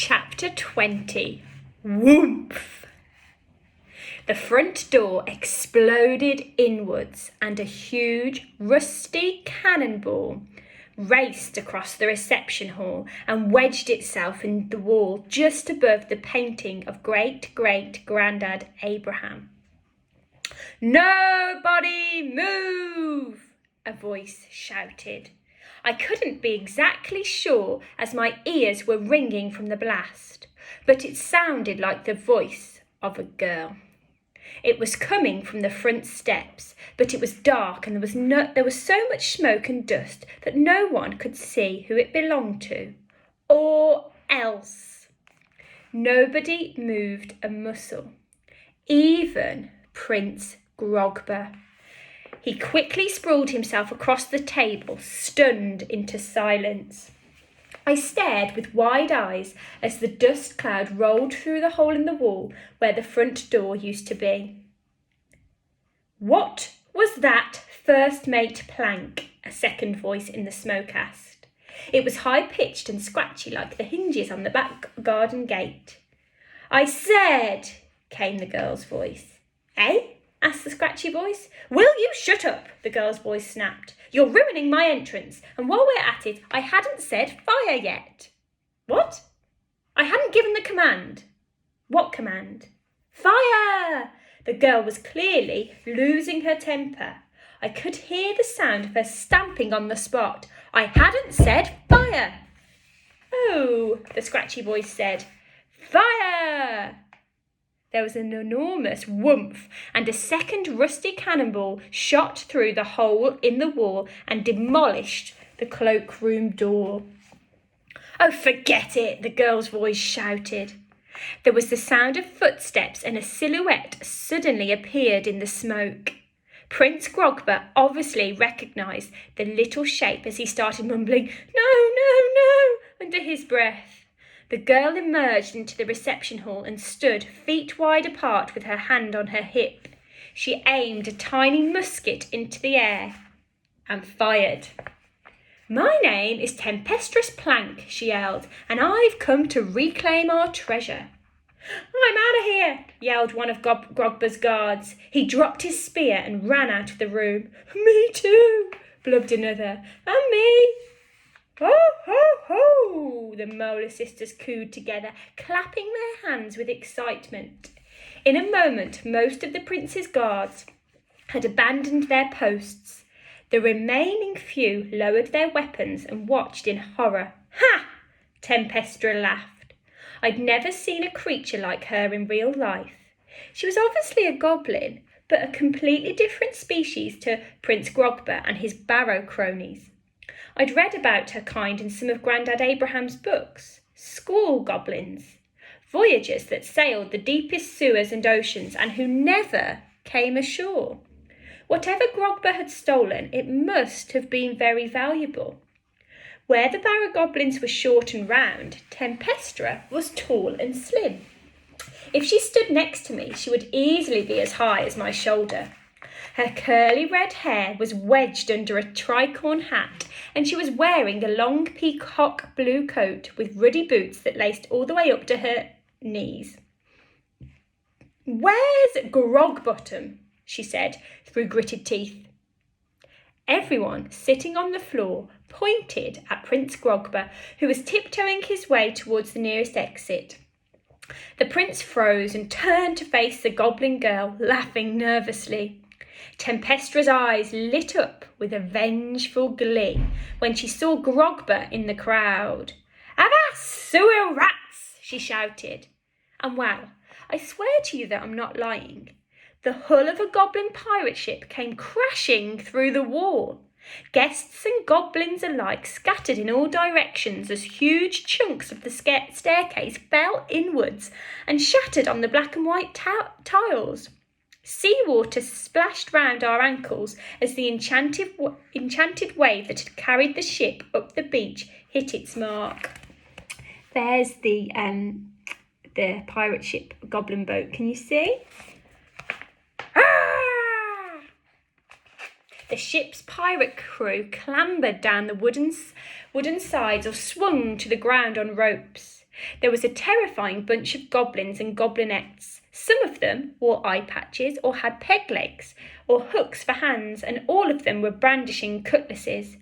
Chapter 20. Whoomph! The front door exploded inwards and a huge, rusty cannonball raced across the reception hall and wedged itself in the wall just above the painting of great-great-granddad Abraham. "Nobody move!" a voice shouted. I couldn't be exactly sure as my ears were ringing from the blast, but it sounded like the voice of a girl. It was coming from the front steps, but it was dark and there was so much smoke and dust that no one could see who it belonged to, or else. Nobody moved a muscle, even Prince Grogber. He quickly sprawled himself across the table, stunned into silence. I stared with wide eyes as the dust cloud rolled through the hole in the wall where the front door used to be. "What was that first mate plank?" a second voice in the smoke asked. It was high-pitched and scratchy like the hinges on the back garden gate. "I said," came the girl's voice. "Eh?" asked the scratchy voice. "Will you shut up?" the girl's voice snapped. "You're ruining my entrance, and while we're at it, I hadn't said fire yet." "What?" "I hadn't given the command." "What command?" "Fire!" The girl was clearly losing her temper. I could hear the sound of her stamping on the spot. "I hadn't said fire." "Oh," the scratchy voice said. "Fire!" There was an enormous whoomph, and a second rusty cannonball shot through the hole in the wall and demolished the cloakroom door. "Oh, forget it," the girl's voice shouted. There was the sound of footsteps and a silhouette suddenly appeared in the smoke. Prince Grogber obviously recognised the little shape as he started mumbling, "No, no, no," under his breath. The girl emerged into the reception hall and stood feet wide apart with her hand on her hip. She aimed a tiny musket into the air and fired. "My name is Tempestuous Plank," she yelled, "and I've come to reclaim our treasure." "I'm out of here," yelled one of Grogber's guards. He dropped his spear and ran out of the room. "Me too," blubbed another. "And me." "Ho, ho, ho!" the Molar sisters cooed together, clapping their hands with excitement. In a moment, most of the prince's guards had abandoned their posts. The remaining few lowered their weapons and watched in horror. "Ha!" Tempestra laughed. I'd never seen a creature like her in real life. She was obviously a goblin, but a completely different species to Prince Grogber and his barrow cronies. I'd read about her kind in some of Grandad Abraham's books. School goblins. Voyagers that sailed the deepest sewers and oceans and who never came ashore. Whatever Grogber had stolen, it must have been very valuable. Where the barrow goblins were short and round, Tempestra was tall and slim. If she stood next to me, she would easily be as high as my shoulder. Her curly red hair was wedged under a tricorn hat, and she was wearing a long peacock blue coat with ruddy boots that laced all the way up to her knees. "Where's Grogbottom?" she said through gritted teeth. Everyone sitting on the floor pointed at Prince Grogber, who was tiptoeing his way towards the nearest exit. The prince froze and turned to face the goblin girl, laughing nervously. Tempestra's eyes lit up with a vengeful glee when she saw Grogber in the crowd. "Avast, sewer rats!" she shouted. And wow, I swear to you that I'm not lying. The hull of a goblin pirate ship came crashing through the wall. Guests and goblins alike scattered in all directions as huge chunks of the staircase fell inwards and shattered on the black and white tiles. Seawater splashed round our ankles as the enchanted wave that had carried the ship up the beach hit its mark. There's the pirate ship goblin boat. Can you see? Ah! The ship's pirate crew clambered down the wooden sides or swung to the ground on ropes. There was a terrifying bunch of goblins and goblinettes. Some of them wore eye patches or had peg legs or hooks for hands, and all of them were brandishing cutlasses.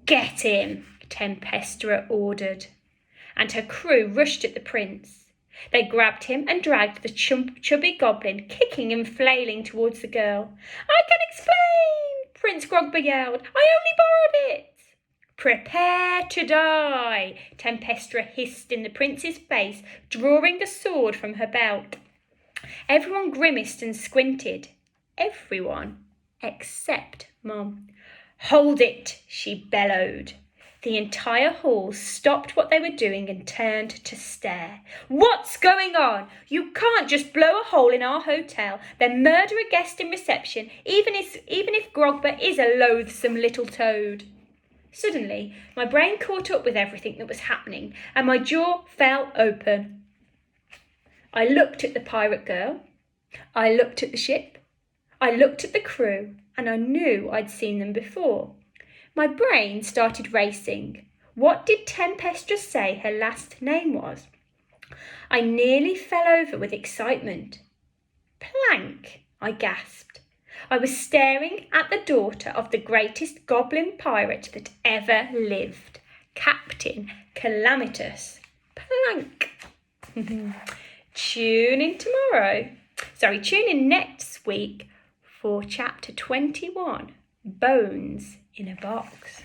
"Get him," Tempestra ordered, and her crew rushed at the prince. They grabbed him and dragged the chubby goblin, kicking and flailing towards the girl. "I can explain," Prince Grogber yelled. "I only borrowed it." "Prepare to die," Tempestra hissed in the prince's face, drawing a sword from her belt. Everyone grimaced and squinted. Everyone except Mum. "Hold it," she bellowed. The entire hall stopped what they were doing and turned to stare. "What's going on? You can't just blow a hole in our hotel, then murder a guest in reception, even if Grogber is a loathsome little toad." Suddenly, my brain caught up with everything that was happening, and my jaw fell open. I looked at the pirate girl. I looked at the ship. I looked at the crew, and I knew I'd seen them before. My brain started racing. What did Tempestra say her last name was? I nearly fell over with excitement. "Plank," I gasped. I was staring at the daughter of the greatest goblin pirate that ever lived, Captain Calamitous Plank. Tune in next week for chapter 21, Bones in a Box.